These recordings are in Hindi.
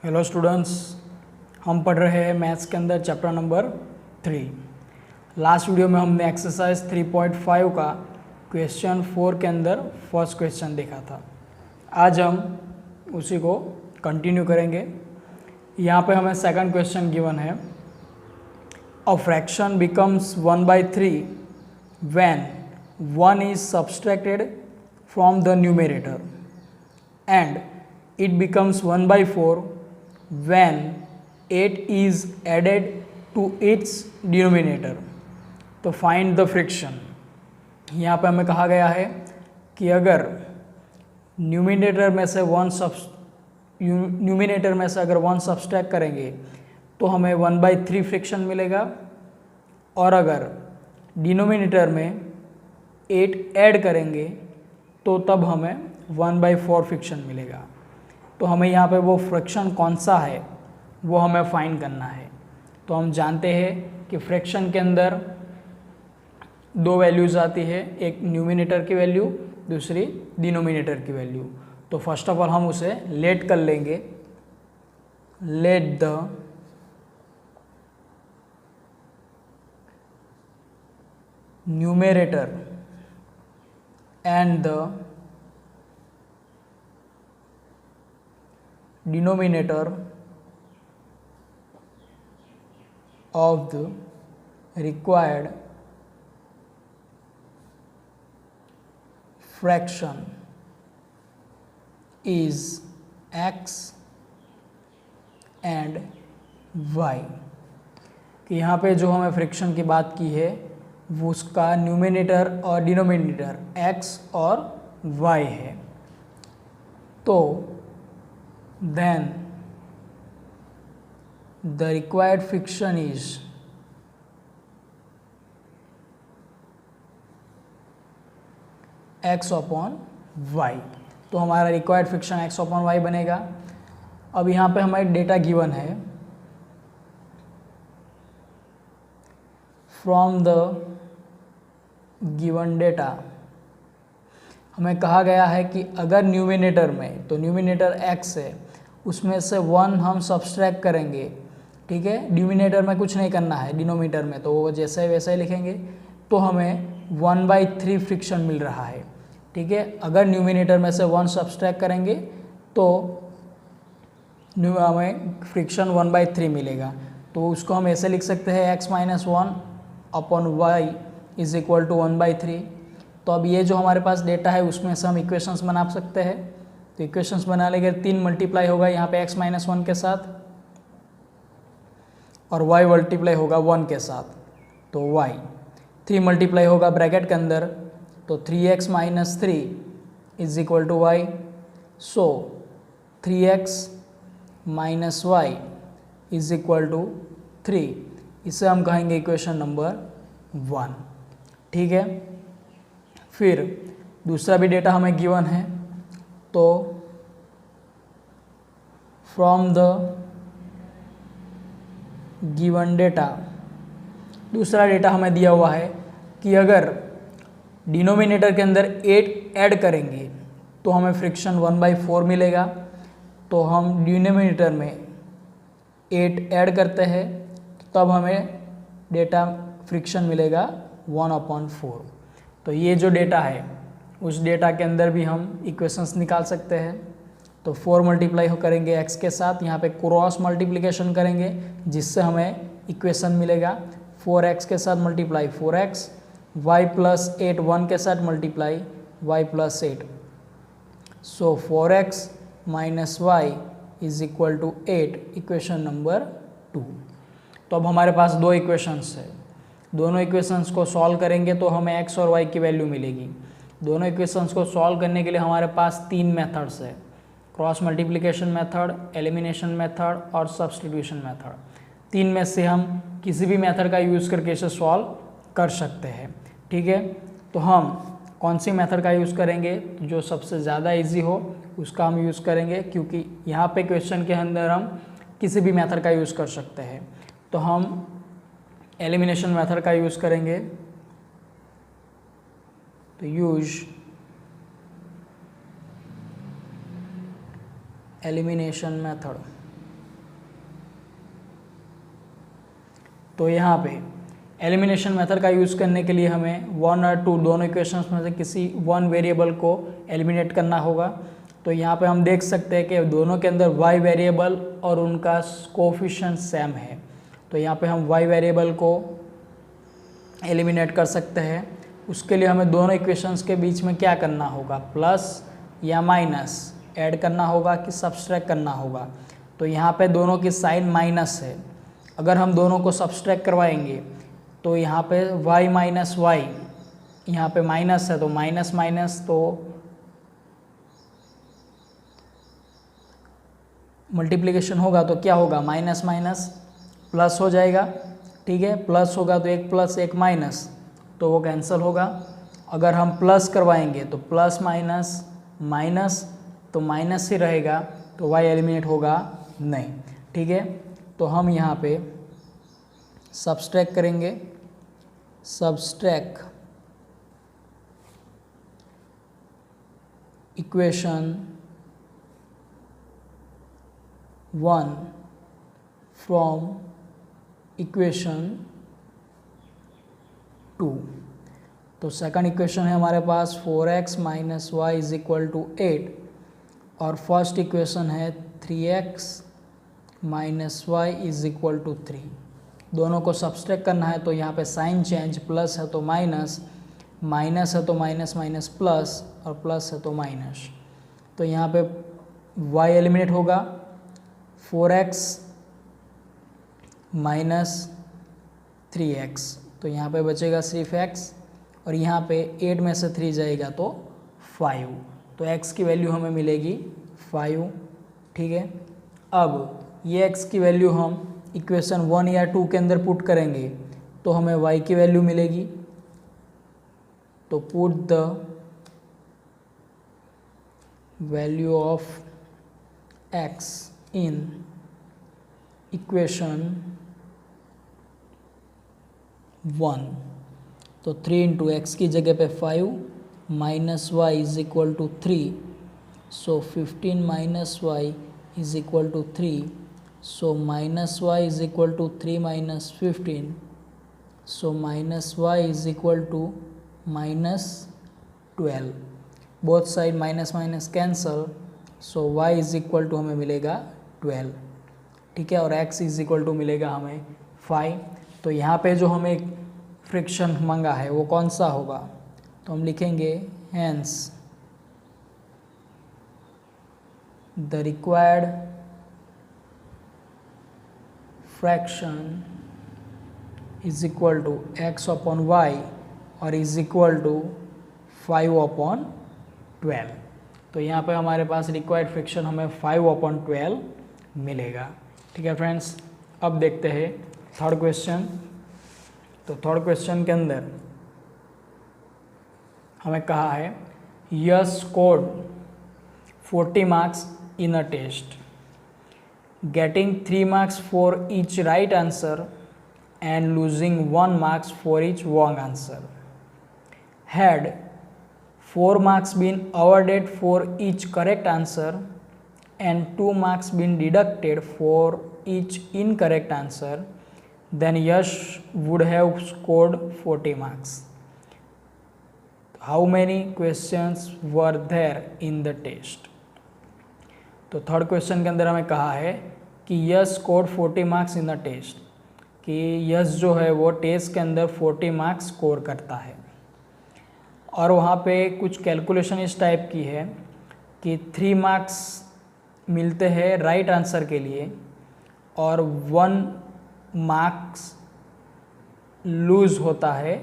हेलो स्टूडेंट्स, हम पढ़ रहे हैं मैथ्स के अंदर चैप्टर नंबर 3। लास्ट वीडियो में हमने एक्सरसाइज 3.5 का क्वेश्चन 4 के अंदर फर्स्ट क्वेश्चन देखा था। आज हम उसी को कंटिन्यू करेंगे। यहाँ पे हमें सेकंड क्वेश्चन गिवन है, a fraction becomes 1/3 when 1 is subtracted from the numerator and it becomes 1/4 when 8 is added to its denominator। तो find the friction। यहाँ पे हमें कहा गया है कि अगर न्यूमिनेटर में से अगर 1 सब्सट्रैक्ट करेंगे तो हमें 1/3 फ्रिक्शन मिलेगा, और अगर डिनोमिनेटर में 8 ऐड करेंगे तो तब हमें 1/4 फ्रिक्शन मिलेगा। तो हमें यहाँ पे वो फ्रिक्शन कौन सा है वो हमें फाइंड करना है। तो हम जानते हैं कि फ्रिक्शन के अंदर दो वैल्यूज़ आती है, एक न्यूमिनेटर की वैल्यू, दूसरी डिनोमिनेटर की वैल्यू। तो फर्स्ट ऑफ ऑल हम उसे लेट कर लेंगे। Let the numerator and the denominator of the required fraction is x and y। कि यहाँ पे जो हमें फ्रिक्शन की बात की है वो उसका न्यूमिनेटर और डिनोमिनेटर x और y है। तो then the required friction is x upon y। तो हमारा required friction x upon y बनेगा। अब यहाँ पे हमारे डेटा गिवन है, फ्रॉम द गिवन डेटा हमें कहा गया है कि अगर न्यूमिनेटर में, तो न्यूमिनेटर x है, उसमें से 1 हम सब्सट्रैक्ट करेंगे, ठीक है। डिनोमिनेटर में कुछ नहीं करना है, डिनोमिनेटर में तो वो जैसा है वैसा ही लिखेंगे, तो हमें 1/3 फ्रिक्शन मिल रहा है, ठीक है। अगर न्यूमिनेटर में से 1 सब्सट्रैक्ट करेंगे तो हमें फ्रिक्शन 1/3 मिलेगा। तो उसको हम ऐसे लिख सकते हैं x - 1 upon y is equal to 1/3। तो अब ये जो हमारे पास डेटा है उसमें से हम इक्वेशंस बना सकते हैं। तो इक्वेशंस बना लेंगे, 3 मल्टीप्लाई होगा यहाँ पे x - 1 के साथ और y मल्टीप्लाई होगा 1 के साथ, तो y 3 मल्टीप्लाई होगा ब्रैकेट के अंदर, तो 3x - 3 is equal to y। So 3x - y is equal to 3। इसे हम कहेंगे इक्वेशन नंबर 1, ठीक है। फिर दूसरा भी डेटा हमें गिवन है, तो फ्रॉम द गिवन डेटा दूसरा डेटा हमें दिया हुआ है कि अगर डिनोमिनेटर के अंदर 8 ऐड करेंगे तो हमें फ्रिक्शन 1/4 मिलेगा। तो हम डिनोमिनेटर में 8 ऐड करते हैं तब हमें डेटा फ्रिक्शन मिलेगा 1/4। तो ये जो डेटा है उस डेटा के अंदर भी हम इक्वेशंस निकाल सकते हैं। तो 4 मल्टीप्लाई करेंगे x के साथ, यहाँ पे क्रॉस मल्टीप्लिकेशन करेंगे जिससे हमें इक्वेशन मिलेगा 4x के साथ मल्टीप्लाई 4x, y + 8 1 के साथ multiply y + 8। So 4x - y is equal to 8, equation number 2। तो अब हमारे पास दो इक्वेशंस है, दोनों इक्वेशंस को सॉल्व करेंगे तो हमें x और y की वैल्यू मिलेगी। दोनों इक्वेशंस को सॉल्व करने के लिए हमारे पास 3 मेथड्स है, cross multiplication method, elimination method और सब्स्टिट्यूशन मेथड। 3 में से हम किसी भी मेथड का यूज़ करके इसे सॉल्व कर सकते हैं, ठीक है। तो हम कौन सी मेथड का यूज़ करेंगे, जो सबसे ज़्यादा इजी हो उसका हम यूज़ करेंगे, क्योंकि यहाँ पे क्वेश्चन के अंदर हम किसी भी मेथड का यूज़ कर सकते हैं। तो हम एलिमिनेशन मेथड का यूज़ करेंगे। तो यूज एलिमिनेशन मेथड। तो यहाँ पे एलिमिनेशन मेथड का यूज़ करने के लिए हमें 1 और 2 दोनों इक्वेशंस में से किसी वन वेरिएबल को एलिमिनेट करना होगा। तो यहाँ पे हम देख सकते हैं कि दोनों के अंदर y वेरिएबल और उनका कोफिशिएंट सेम है, तो यहाँ पे हम y वेरिएबल को एलिमिनेट कर सकते हैं। उसके लिए हमें दोनों इक्वेशंस के बीच में क्या करना होगा, प्लस या माइनस ऐड करना होगा कि सब्सट्रैक्ट करना होगा। तो यहाँ पे दोनों की साइन माइनस है, अगर हम दोनों को सब्सट्रैक्ट करवाएंगे तो यहाँ पे y माइनस वाई, यहाँ पे माइनस है तो माइनस माइनस तो मल्टीप्लिकेशन होगा तो क्या होगा, माइनस माइनस प्लस हो जाएगा। ठीक है, प्लस होगा तो एक प्लस एक माइनस तो वो कैंसिल होगा। अगर हम प्लस करवाएंगे तो प्लस माइनस माइनस तो माइनस ही रहेगा, तो y एलिमिनेट होगा नहीं। ठीक है, तो हम यहाँ पे सब्सट्रैक्ट करेंगे, सब्सट्रैक्ट इक्वेशन 1 फ्रॉम इक्वेशन 2। तो सेकंड इक्वेशन है हमारे पास 4x minus y is equal to 8 और फर्स्ट इक्वेशन है 3x minus y is equal to 3। दोनों को सब्सट्रैक्ट करना है तो यहाँ पे साइन चेंज, प्लस है तो माइनस, माइनस है तो माइनस माइनस प्लस और प्लस है तो माइनस। तो यहाँ पे y एलिमिनेट होगा, 4x माइनस 3x, तो यहाँ पे बचेगा सिर्फ x और यहाँ पे 8 में से 3 जाएगा तो 5, तो x की वैल्यू हमें मिलेगी 5। ठीक है, अब ये x की वैल्यू हम इक्वेशन 1 या 2 के अंदर पुट करेंगे तो हमें y की वैल्यू मिलेगी। तो put the value of x in equation 1, तो 3 इंटू एक्स की जगह पे 5 minus y is equal to 3, so 15 minus y is equal to 3, so minus y is equal to 3 minus 15, so minus y is equal to minus 12, both side minus minus cancel, so y is equal to हमें मिलेगा 12। ठीक है, और x is equal to मिलेगा हमें 5। तो यहाँ पे जो हमें फ्रिक्शन मांगा है वो कौन सा होगा, तो हम लिखेंगे hence the required fraction is equal to x upon y और इज इक्वल टू 5 अपॉन 12। तो यहाँ पे हमारे पास रिक्वायर्ड फ्रैक्शन हमें 5 अपॉन 12 मिलेगा। ठीक है फ्रेंड्स, अब देखते हैं थर्ड क्वेश्चन। तो थर्ड क्वेश्चन के अंदर हमें कहा है Yash scored 40 marks in a test, getting 3 marks for each right answer and losing 1 marks for each wrong answer. Had 4 marks been awarded for each correct answer and 2 marks been deducted for each incorrect answer, then Yash would have scored 40 marks. How many questions were there in the test? तो थर्ड क्वेश्चन के अंदर हमें कहा है कि Yash scored 40 marks in the test, कि यस जो है वो टेस्ट के अंदर 40 मार्क्स स्कोर करता है। और वहाँ पे कुछ कैलकुलेशन इस टाइप की है कि 3 मार्क्स मिलते हैं राइट आंसर के लिए और 1 मार्क्स लूज होता है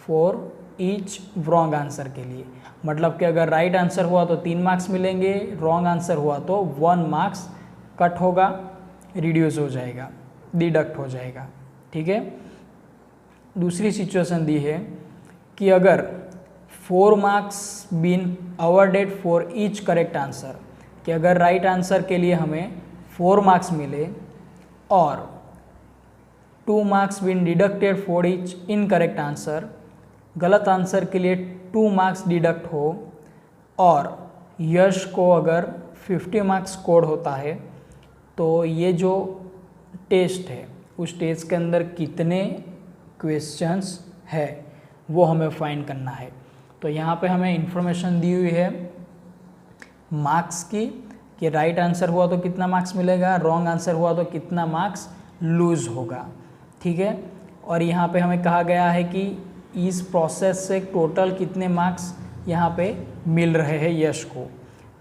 फॉर ईच रॉन्ग आंसर के लिए। मतलब कि अगर राइट आंसर हुआ तो 3 मार्क्स मिलेंगे, रॉन्ग आंसर हुआ तो 1 मार्क्स कट होगा, रिड्यूस हो जाएगा, डिडक्ट हो जाएगा। ठीक है, दूसरी सिचुएशन दी है कि अगर 4 marks been awarded for each correct answer, कि अगर राइट आंसर के लिए हमें 4 मार्क्स मिले और 2 marks been deducted for each incorrect answer, गलत आंसर के लिए 2 मार्क्स डिडक्ट हो और यश को अगर 50 मार्क्स स्कोर होता है, तो ये जो टेस्ट है उस स्टेज के अंदर कितने क्वेश्चंस है वो हमें फाइंड करना है। तो यहाँ पे हमें इंफॉर्मेशन दी हुई है मार्क्स की, कि राइट आंसर हुआ तो कितना मार्क्स मिलेगा, रॉन्ग आंसर हुआ तो कितना मार्क्स लूज होगा, ठीक है। और यहाँ पे हमें कहा गया है कि इस प्रोसेस से टोटल कितने मार्क्स यहाँ पे मिल रहे हैं यश को।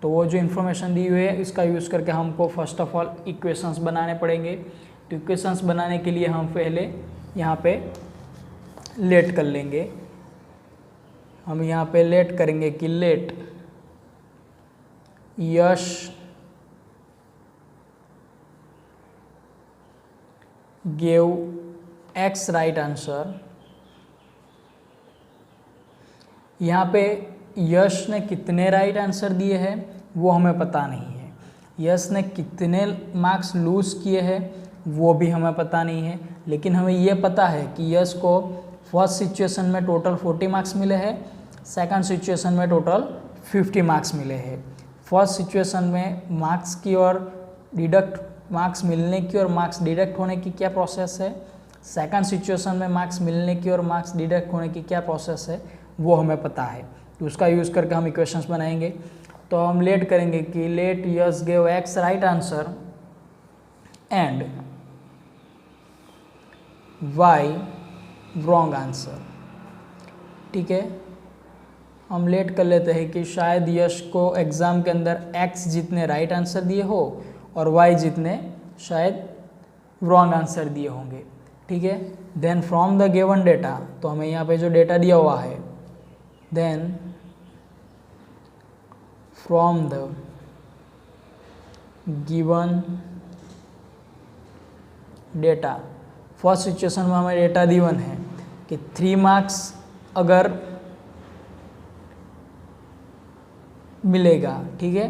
तो वो जो इन्फॉर्मेशन दी हुई है इसका यूज़ करके हमको फर्स्ट ऑफ ऑल इक्वेशंस बनाने पड़ेंगे। तो इक्वेशंस बनाने के लिए हम पहले यहाँ पे लेट कर लेंगे। हम यहाँ पे लेट करेंगे कि let Yash give x right answer. यहाँ पे यश ने कितने राइट आंसर दिए हैं वो हमें पता नहीं है, यश ने कितने मार्क्स लूज किए हैं वो भी हमें पता नहीं है, लेकिन हमें ये पता है कि यश को फर्स्ट सिचुएशन में टोटल 40 मार्क्स मिले हैं, सेकंड सिचुएशन में टोटल 50 मार्क्स मिले हैं। फर्स्ट सिचुएशन में मार्क्स की और डिडक्ट मार्क्स मिलने की और मार्क्स डिडक्ट होने की क्या प्रोसेस है, सेकंड सिचुएशन में मार्क्स मिलने की और मार्क्स डिडक्ट होने की क्या प्रोसेस है वो हमें पता है। तो उसका यूज़ करके हम इक्वेशंस बनाएंगे। तो हम लेट करेंगे कि let Yash give x right answer and y wrong answer, ठीक है। हम लेट कर लेते हैं कि शायद यश को एग्ज़ाम के अंदर एक्स जितने राइट आंसर दिए हो और वाई जितने शायद रॉन्ग आंसर दिए होंगे, ठीक है। Then from the given data, तो हमें यहाँ पे जो डेटा दिया हुआ है, then from the given data, first situation में हमें डेटा गिवन है कि 3 मार्क्स अगर मिलेगा, ठीक है।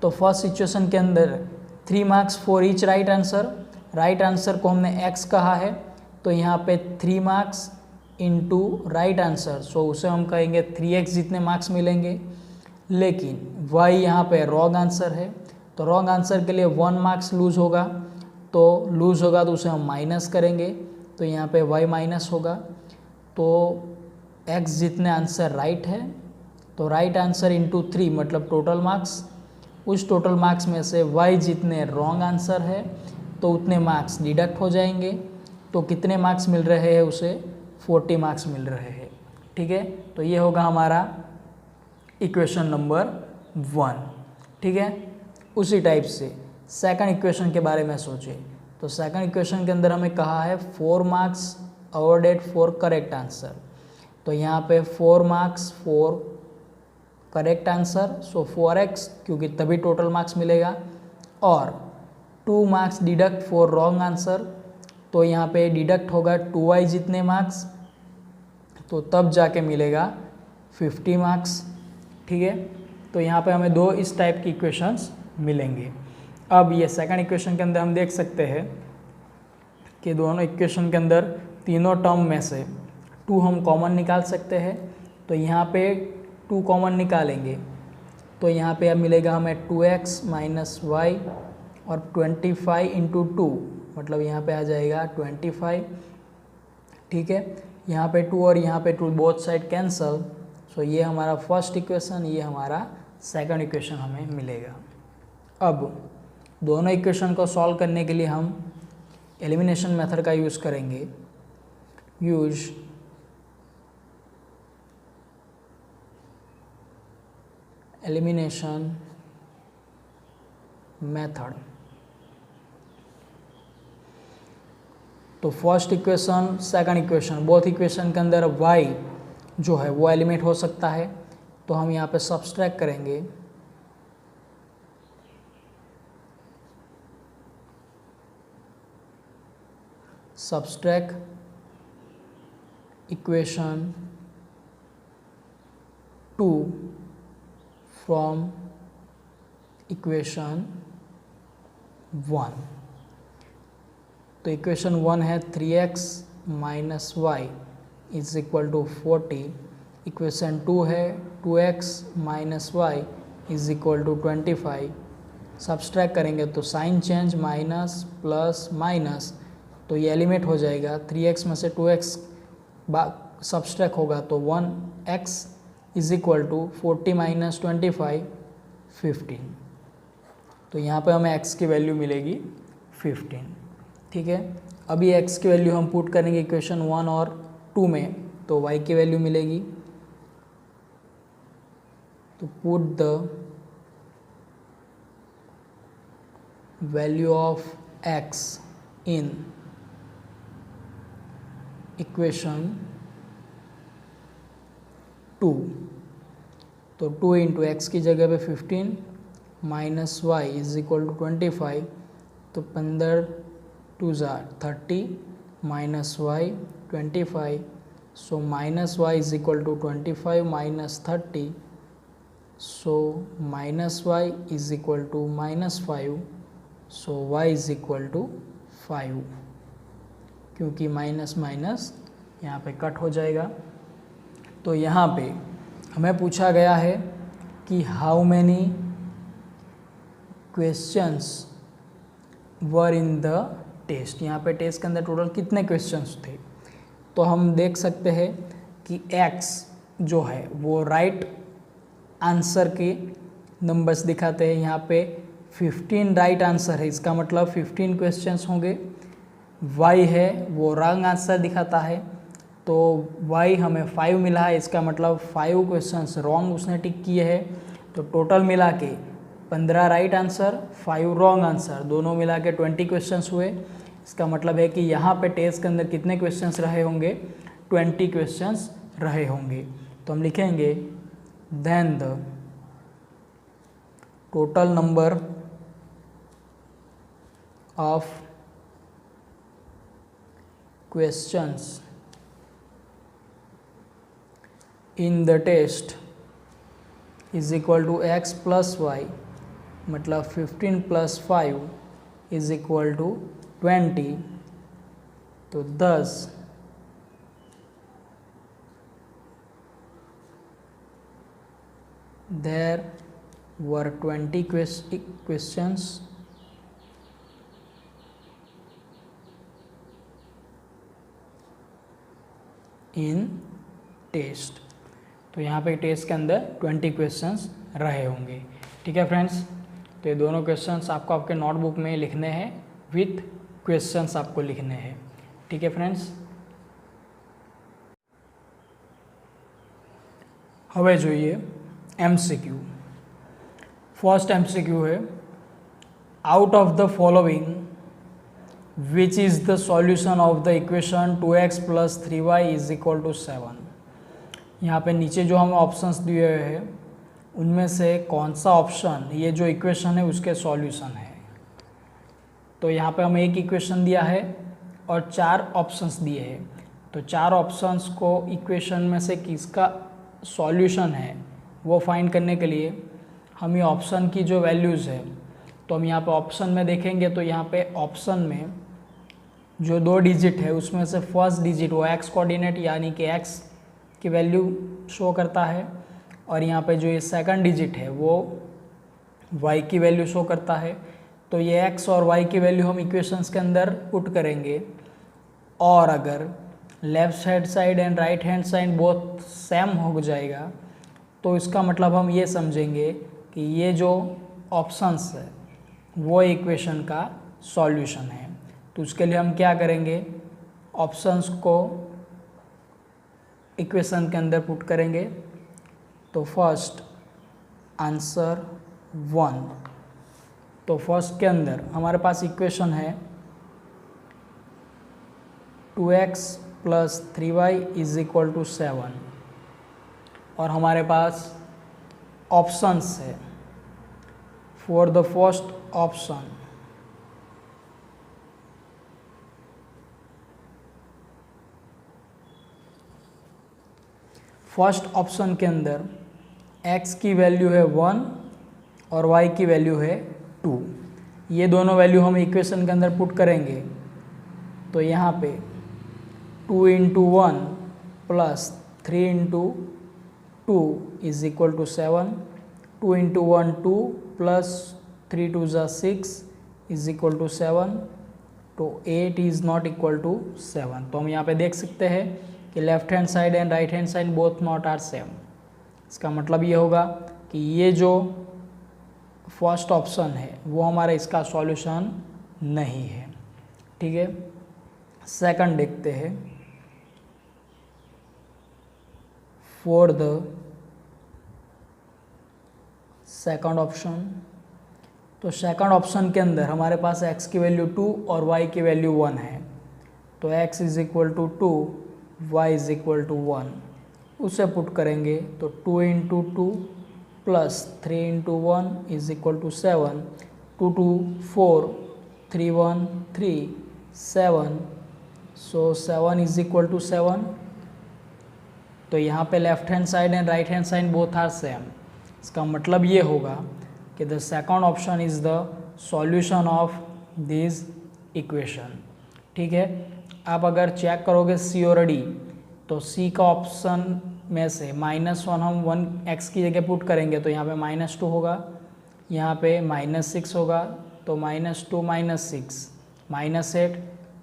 तो फर्स्ट सिचुएशन के अंदर 3 marks for each right answer, right answer को हमने x कहा है तो यहाँ पे 3 मार्क्स इनटू राइट आंसर, सो उसे हम कहेंगे 3x जितने मार्क्स मिलेंगे। लेकिन y यहाँ पे रॉन्ग आंसर है, तो रॉन्ग आंसर के लिए 1 मार्क्स लूज होगा, तो लूज होगा तो उसे हम माइनस करेंगे, तो यहाँ पे y माइनस होगा। तो x जितने आंसर राइट है तो राइट आंसर इंटू 3 मतलब टोटल मार्क्स, उस टोटल मार्क्स में से y जितने रॉन्ग आंसर है तो उतने मार्क्स डिडक्ट हो जाएंगे। तो कितने मार्क्स मिल रहे हैं उसे 40 मार्क्स मिल रहे हैं, ठीक है। तो ये होगा हमारा इक्वेशन नंबर 1, ठीक है। उसी टाइप से सेकंड इक्वेशन के बारे में सोचें। तो सेकंड इक्वेशन के अंदर हमें कहा है 4 marks awarded for correct answer, तो यहाँ पे 4 marks for correct answer, so 4x क्योंकि तभी टोटल मार्क्स मिलेगा, और 2 marks deduct for wrong answer, तो यहाँ पे डिडक्ट होगा 2y जितने मार्क्स, तो तब जाके मिलेगा 50 मार्क्स, ठीक है। तो यहाँ पे हमें 2 इस टाइप की इक्वेशंस मिलेंगे। अब ये सेकंड इक्वेशन के अंदर हम देख सकते हैं कि दोनों इक्वेशन के अंदर तीनों टर्म में से 2 हम कॉमन निकाल सकते हैं। तो यहाँ पे 2 कॉमन निकालेंगे तो यहाँ पे अब मिलेगा हमें 2x माइनस वाई और 25 इंटू 2 मतलब यहाँ पे आ जाएगा 25, ठीक है। यहाँ पे 2 और यहाँ पे 2 बोथ साइड कैंसल, सो ये हमारा फर्स्ट इक्वेशन, ये हमारा सेकंड इक्वेशन हमें मिलेगा। अब दोनों इक्वेशन को सॉल्व करने के लिए हम एलिमिनेशन मेथड का यूज़ करेंगे। Use elimination method. तो first equation second equation both equation के अंदर y जो है वो एलिमिनेट हो सकता है, तो हम यहाँ पे सब्सट्रैक्ट करेंगे। Subtract equation 2 from equation 1। तो इक्वेशन 1 है 3x minus y is equal to 40, equation 2 है 2x minus y is equal to 25। Subtract करेंगे तो sign change minus plus minus, तो ये एलिमिनेट हो जाएगा, 3x में से 2x सब्सट्रैक्ट होगा तो 1x is equal to 40 minus 25 15। तो यहाँ पे हमें x की वैल्यू मिलेगी 15। ठीक है, अभी x की वैल्यू हम पुट करेंगे इक्वेशन 1 और 2 में, तो y की वैल्यू मिलेगी, तो put the value of x in equation 2, तो 2 इंटू एक्स की जगह पे 15 minus y is equal to 25, तो 15 2 30 minus y 25, so minus y is equal to 25 minus 30, so minus y is equal to -5, so y is equal to 5, क्योंकि माइनस माइनस यहाँ पे कट हो जाएगा। तो यहाँ पे हमें पूछा गया है कि how many questions were in the test. यहाँ पे टेस्ट के अंदर टोटल कितने क्वेश्चंस थे, तो हम देख सकते हैं कि x जो है वो राइट आंसर के नंबर्स दिखाते हैं। यहाँ पे 15 राइट आंसर है, इसका मतलब 15 क्वेश्चंस होंगे। y है वो रॉन्ग आंसर दिखाता है, तो y हमें 5 मिला है, इसका मतलब 5 क्वेश्चंस रॉन्ग उसने टिक किए हैं। तो टोटल मिला के 15 राइट आंसर 5 रॉन्ग आंसर, दोनों मिला के 20 क्वेश्चंस हुए। इसका मतलब है कि यहाँ पे टेस्ट के अंदर कितने क्वेश्चंस रहे होंगे, 20 क्वेश्चंस रहे होंगे। तो हम लिखेंगे then the total number of questions in the test is equal to x plus y, मतलब 15 plus 5 is equal to 20, तो 10 there were 20 questions in test. तो यहाँ पे टेस्ट के अंदर 20 क्वेश्चंस रहे होंगे। ठीक है फ्रेंड्स, तो ये दोनों क्वेश्चंस आपको आपके नोटबुक में लिखने हैं, विथ क्वेश्चंस आपको लिखने हैं। ठीक है फ्रेंड्स, હવે જોઈએ MCQ। फर्स्ट MCQ है, out of the following which is the solution of the equation 2x plus 3y is equal to 7। यहाँ पे नीचे जो हमें ऑप्शंस दिए हुए हैं उनमें से कौन सा ऑप्शन ये जो इक्वेशन है उसके सॉल्यूशन है। तो यहाँ पे हमें एक इक्वेशन दिया है और 4 ऑप्शंस दिए हैं, तो 4 ऑप्शंस को इक्वेशन में से किसका सॉल्यूशन है वो फाइंड करने के लिए हम ये ऑप्शन की जो वैल्यूज़ है, तो हम यहाँ पे ऑप्शन में देखेंगे। तो यहाँ पे ऑप्शन में जो 2 डिजिट है उसमें से फर्स्ट डिजिट वो x कोऑर्डिनेट यानी कि x की वैल्यू शो करता है, और यहाँ पे जो ये सेकंड डिजिट है वो y की वैल्यू शो करता है। तो ये x और y की वैल्यू हम इक्वेशंस के अंदर पुट करेंगे, और अगर left hand side and right hand side both same हो जाएगा तो इसका मतलब हम ये समझेंगे कि ये जो ऑप्शंस है वो इक्वेशन का सॉल्यूशन है। तो उसके लिए हम क्या करेंगे, ऑप्शंस को इक्वेशन के अंदर पुट करेंगे। तो फर्स्ट आंसर 1, तो फर्स्ट के अंदर हमारे पास इक्वेशन है 2x plus 3y is equal to 7, और हमारे पास ऑप्शंस है for the first option first option के अंदर x की वैल्यू है 1 और y की वैल्यू है 2। ये दोनों वैल्यू हम इक्वेशन के अंदर पुट करेंगे। तो यहाँ पे 2 into 1 plus 3 into 2 is equal to 7, 2 into 1 2 plus 3 2 ज़ा 6 इज इक्वल टू 7, तो 8 इज़ नॉट इक्वल टू 7। तो हम यहाँ पे देख सकते हैं कि left hand side and right hand side both not are same. इसका मतलब ये होगा कि ये जो फर्स्ट ऑप्शन है वो हमारा इसका सॉल्यूशन नहीं है। ठीक है, सेकंड देखते हैं। फॉर द सेकंड ऑप्शन, तो सेकंड ऑप्शन के अंदर हमारे पास x की वैल्यू 2 और y की वैल्यू 1 है। तो x is equal to 2, y is equal to 1, उसे पुट करेंगे तो 2 into 2 plus 3 into 1 is equal to 7, 2 2 4, 3 1 3, 7, so 7 is equal to 7। तो यहाँ पे left hand side and right hand side both are same. इसका मतलब ये होगा कि the second option is the solution of this equation. ठीक है, आप अगर चेक करोगे सी और डी, तो सी का ऑप्शन में से -1 हम 1x की जगह पुट करेंगे तो यहाँ पे -2 होगा, यहाँ पे -6 होगा, तो -2 -6 -8,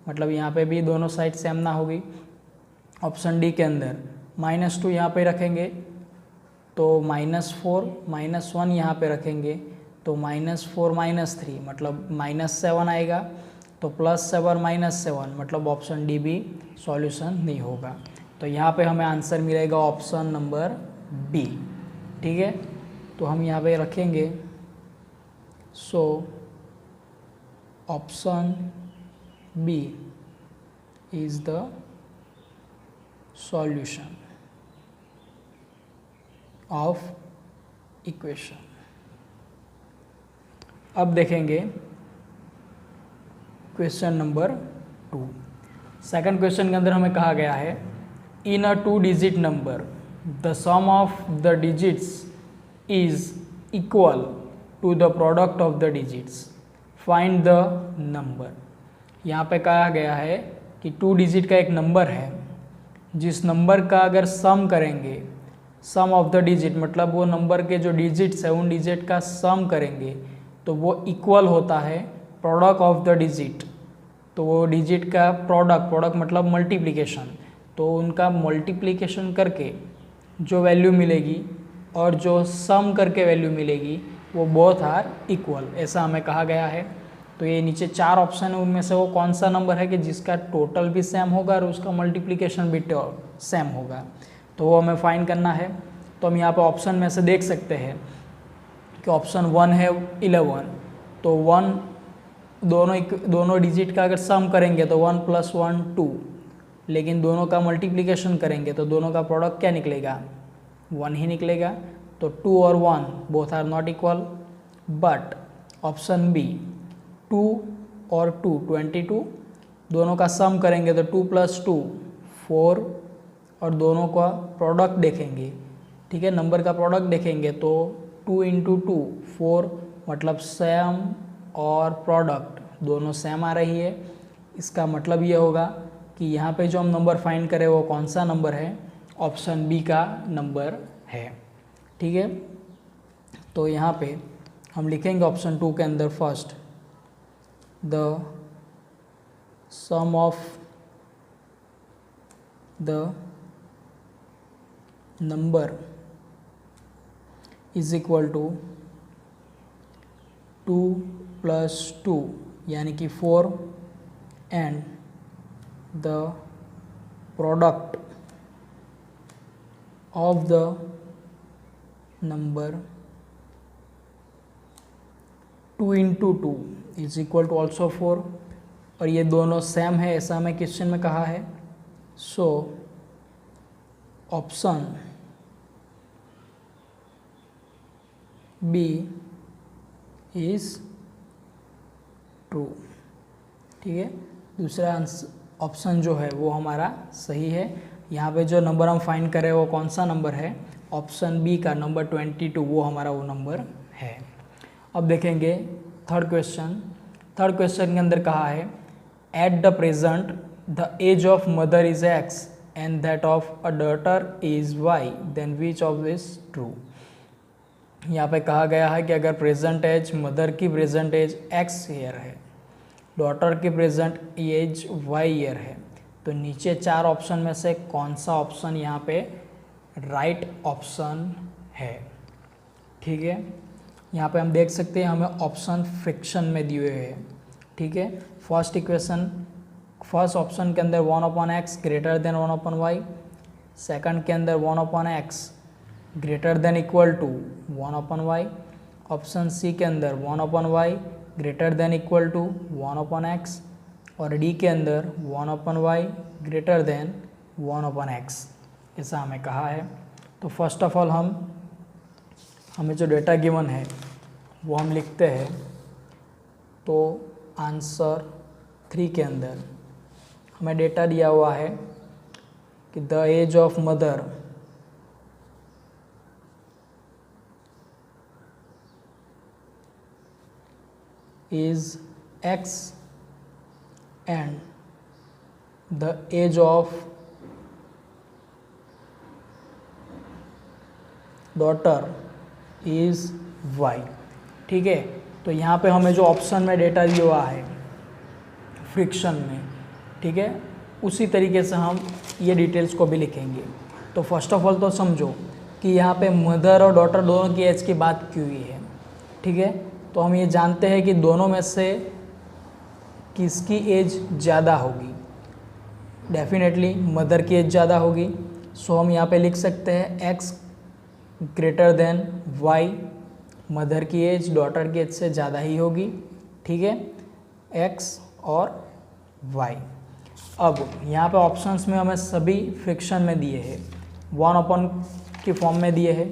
मतलब यहाँ पे भी दोनों साइड सेम ना होगी। ऑप्शन डी के अंदर -2 यहाँ पे रखेंगे तो -4, -1 यहाँ पे रखेंगे तो -4 -3 मतलब -7 आएगा, तो +7 -7 मतलब ऑप्शन डी भी सॉल्यूशन नहीं होगा। तो यहाँ पे हमें आंसर मिलेगा ऑप्शन नंबर बी। ठीक है, तो हम यहाँ पे रखेंगे so option B is the solution of equation. अब देखेंगे क्वेश्चन नंबर 2। सेकंड क्वेश्चन के अंदर हमें कहा गया है in a 2 digit number the sum of the digits is equal to the product of the digits, find the number. यहाँ पे कहा गया है कि 2 डिजिट का एक नंबर है, जिस नंबर का अगर सम करेंगे, सम ऑफ द डिजिट मतलब वो नंबर के जो डिजिट्स है उन डिजिट का सम करेंगे तो वो इक्वल होता है प्रोडक्ट ऑफ द डिजिट। तो वो डिजिट का प्रोडक्ट मतलब मल्टीप्लिकेशन, तो उनका मल्टीप्लिकेशन करके जो वैल्यू मिलेगी और जो सम करके वैल्यू मिलेगी वो बोथ आर इक्वल, ऐसा हमें कहा गया है। तो ये नीचे 4 ऑप्शन है, उनमें से वो कौन सा नंबर है कि जिसका टोटल भी सेम होगा और उसका मल्टीप्लिकेशन भी सेम होगा, तो वो हमें फाइंड करना है। तो हम यहाँ पे ऑप्शन में से देख सकते हैं कि ऑप्शन 1 है 11, तो 1 दोनों डिजिट का अगर सम करेंगे तो 1 + 1 2, लेकिन दोनों का मल्टीप्लिकेशन करेंगे तो दोनों का प्रोडक्ट क्या निकलेगा, 1 ही निकलेगा। तो 2 और 1 both are not equal. But option B 2 और 2 22, दोनों का सम करेंगे तो 2 + 2 4, और दोनों का प्रोडक्ट देखेंगे, ठीक है, नंबर का प्रोडक्ट देखेंगे तो 2 इंटू 2 4, मतलब सेम और प्रोडक्ट दोनों सेम आ रही है। इसका मतलब ये होगा कि यहाँ पे जो हम नंबर फाइंड करें वो कौन सा नंबर है, ऑप्शन बी का नंबर है। ठीक है, तो यहाँ पे हम लिखेंगे ऑप्शन 2 के अंदर first the sum of the number is equal to 2 + 2 यानी कि 4 and the product of the number 2 into 2 is equal to also 4, और ये दोनों सेम है ऐसा हमें क्वेश्चन में कहा है। So option B is true. ठीक है, दूसरा ऑप्शन जो है वो हमारा सही है। यहाँ पे जो नंबर हम फाइंड करें वो कौन सा नंबर है, ऑप्शन बी का नंबर 22, वो हमारा वो नंबर है। अब देखेंगे थर्ड क्वेश्चन। थर्ड क्वेश्चन के अंदर कहा है at the present the age of mother is x and that of a daughter is y, then which of is true. यहाँ पे कहा गया है कि अगर प्रेजेंट एज मदर की प्रेजेंट एज x ईयर है, डॉटर की प्रेजेंट एज वाई ईयर है। तो नीचे 4 ऑप्शन में से कौन सा ऑप्शन यहाँ पे राइट ऑप्शन है? ठीक है, यहाँ पे हम देख सकते हैं हमें ऑप्शन फ्रिक्शन में दिए हुए हैं। ठीक है, फर्स्ट ऑप्शन के अंदर 1/x greater then 1/y, second के अंदर 1/x greater than equal to 1/y, option C के अंदर 1/y greater than equal to 1/x और डी के अंदर 1/y ग्रेटर देन 1/x, ऐसा हमें कहा है। तो फर्स्ट ऑफ ऑल हमें जो डेटा गिवन है वो हम लिखते हैं। तो आंसर 3 के अंदर हमें डेटा दिया हुआ है कि the age of mother is x and the age of daughter is y। ठीक है, तो यहाँ पे हमें जो ऑप्शन में डेटा दिया हुआ है फ्रिक्शन में, ठीक है, उसी तरीके से हम ये डिटेल्स को भी लिखेंगे। तो फर्स्ट ऑफ ऑल तो समझो कि यहाँ पे मदर और डॉटर दोनों की एज की बात की हुई है। ठीक है, तो हम ये जानते हैं कि दोनों में से किसकी एज ज़्यादा होगी, डेफिनेटली मदर की एज ज़्यादा होगी। सो हम यहाँ पे लिख सकते हैं x greater than y, mother की एज डॉटर की एज से ज़्यादा ही होगी। ठीक है, x और y। अब यहाँ पे ऑप्शंस में हमें सभी फ्रिक्शन में दिए हैं, 1/, की फॉर्म में दिए हैं।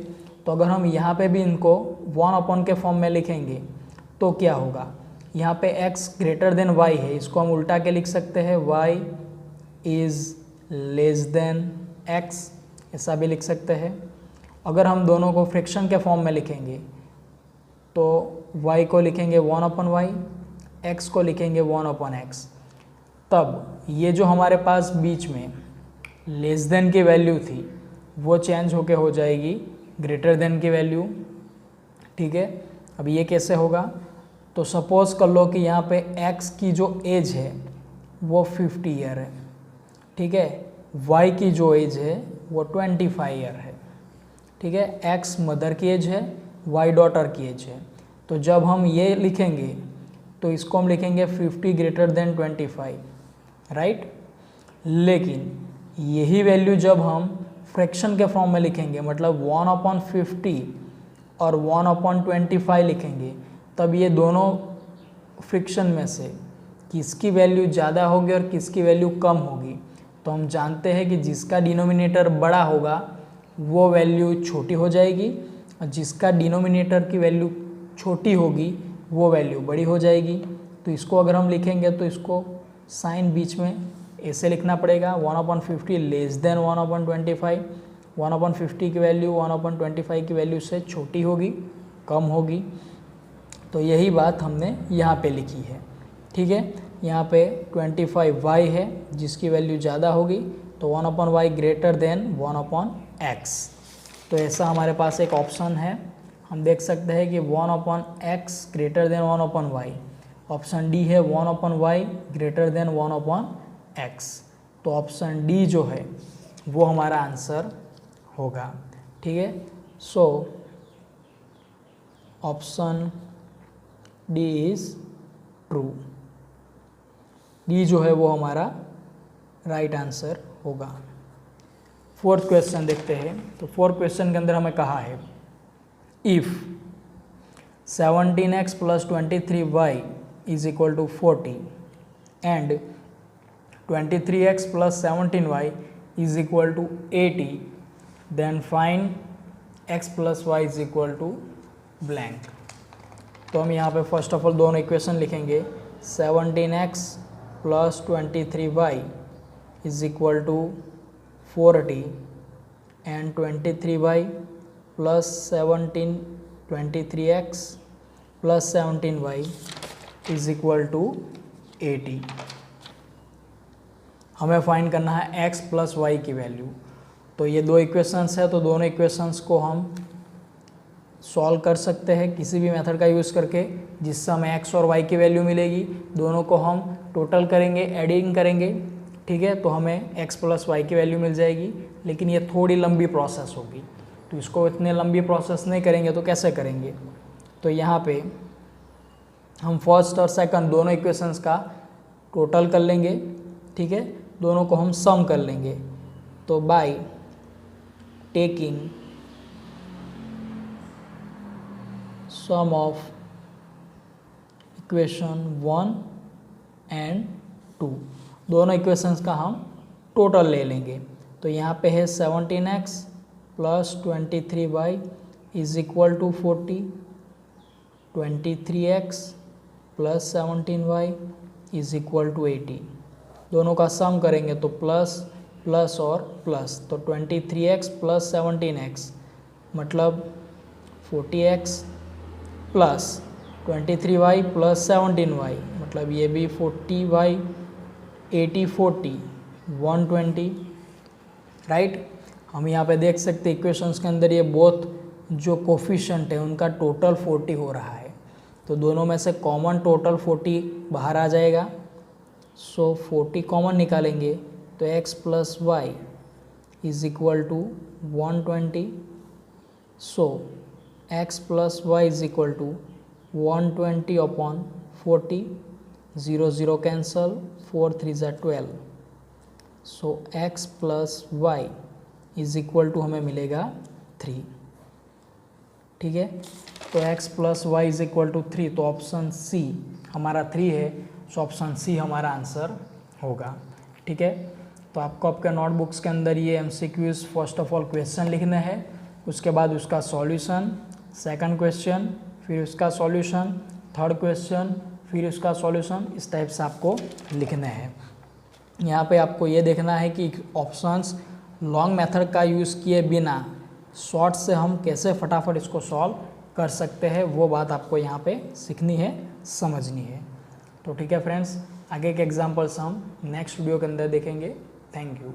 तो अगर हम यहाँ पे भी इनको 1/, के फॉर्म में लिखेंगे तो क्या होगा, यहाँ पे x ग्रेटर देन y है, इसको हम उल्टा के लिख सकते हैं y is less than x, ऐसा भी लिख सकते हैं। अगर हम दोनों को फ्रिक्शन के फॉर्म में लिखेंगे तो y को लिखेंगे 1/y, x को लिखेंगे 1/x। तब ये जो हमारे पास बीच में लेस देन की वैल्यू थी वो चेंज होके हो जाएगी ग्रेटर देन की वैल्यू। ठीक है, अब ये कैसे होगा, तो सपोज़ कर लो कि यहाँ पे x की जो एज है वो 50 ईयर है। ठीक है, y की जो एज है वो 25 ईयर है। ठीक है, x मदर की एज है, y डॉटर की एज है। तो जब हम ये लिखेंगे तो इसको हम लिखेंगे 50 ग्रेटर देन 25, राइट। लेकिन यही वैल्यू जब हम फ्रैक्शन के फॉर्म में लिखेंगे, मतलब 1/50 और 1/25 लिखेंगे, तब ये दोनों फ्रिक्शन में से किसकी वैल्यू ज़्यादा होगी और किसकी वैल्यू कम होगी। तो हम जानते हैं कि जिसका डिनोमिनेटर बड़ा होगा वो वैल्यू छोटी हो जाएगी और जिसका डिनोमिनेटर की वैल्यू छोटी होगी वो वैल्यू बड़ी हो जाएगी। तो इसको अगर हम लिखेंगे तो इसको साइन बीच में ऐसे लिखना पड़ेगा, 1/50 लेस देन 1/25, 1/50 की वैल्यू 1/25 की वैल्यू से छोटी होगी, कम होगी। तो यही बात हमने यहाँ पे लिखी है। ठीक है, यहाँ पे 25y है जिसकी वैल्यू ज़्यादा होगी, तो 1/y ग्रेटर देन 1/x। तो ऐसा हमारे पास एक ऑप्शन है, हम देख सकते हैं कि 1/x greater then 1/y। Option D है 1/y ग्रेटर देन 1/x। तो ऑप्शन डी जो है वो हमारा आंसर होगा। ठीक है, so option D is true, D जो है वो हमारा राइट आंसर होगा। फोर्थ क्वेश्चन देखते हैं। तो फोर्थ क्वेश्चन के अंदर हमें कहा है if 17x + 23y is equal to 40 and 23x + 17y is equal to 80, then find x + y is equal to blank. तो हम यहाँ पे फर्स्ट ऑफ ऑल दोनों इक्वेशन लिखेंगे, 17x + 23y is equal to 40 and 23y + 23x + 17y is equal to 80। हमें फाइंड करना है x + y की वैल्यू। तो ये दो इक्वेशंस है, तो दोनों इक्वेशंस को हम सॉल्व कर सकते हैं किसी भी मेथड का यूज़ करके। जिससे हमें एक्स और वाई की वैल्यू मिलेगी। दोनों को हम टोटल करेंगे, एडिंग करेंगे, ठीक है, तो हमें एक्स प्लस वाई की वैल्यू मिल जाएगी। लेकिन ये थोड़ी लंबी प्रोसेस होगी, तो इसको इतनी लंबी प्रोसेस नहीं करेंगे तो कैसे करेंगे। तो यहाँ पे हम फर्स्ट और सेकंड दोनों इक्वेशंस का टोटल कर लेंगे, ठीक है, दोनों को हम सम कर लेंगे। तो by taking sum of equation 1 and 2, दोनों इक्वेशंस का हम टोटल ले लेंगे। तो यहाँ पे है 17x plus 23y is equal to 40, 23x plus 17y is equal to 80। दोनों का सम करेंगे तो प्लस प्लस और प्लस, तो 23x प्लस 17x मतलब 40x plus 23y plus 17y मतलब ये भी 40y, 80 40 120, राइट। हम यहाँ पे देख सकते हैं इक्वेशंस के अंदर ये बोथ जो कोफिशिएंट है उनका टोटल 40 हो रहा है, तो दोनों में से कॉमन टोटल 40 बाहर आ जाएगा। सो 40 कॉमन निकालेंगे तो x plus y is equal to 120। So x plus y is equal to 120 upon 40, 0 0 cancel, 4 3 ज़ा 12। So x plus y is equal to हमें मिलेगा 3, ठीक है। तो x plus y is equal to 3, तो ऑप्शन सी हमारा 3 है, सो ऑप्शन सी हमारा आंसर होगा, ठीक है। तो आपको आपके नोटबुक्स के अंदर ये MCQs first of all question लिखना है, उसके बाद उसका सॉल्यूशन, सेकंड क्वेश्चन, फिर उसका सॉल्यूशन, थर्ड क्वेश्चन, फिर उसका सॉल्यूशन, इस टाइप से आपको लिखना है। यहाँ पे आपको ये देखना है कि ऑप्शंस लॉन्ग मेथड का यूज़ किए बिना शॉर्ट से हम कैसे फटाफट इसको सॉल्व कर सकते हैं, वो बात आपको यहाँ पे सीखनी है, समझनी है। तो ठीक है फ्रेंड्स, आगे के एग्जाम्पल्स हम नेक्स्ट वीडियो के अंदर देखेंगे। Thank you.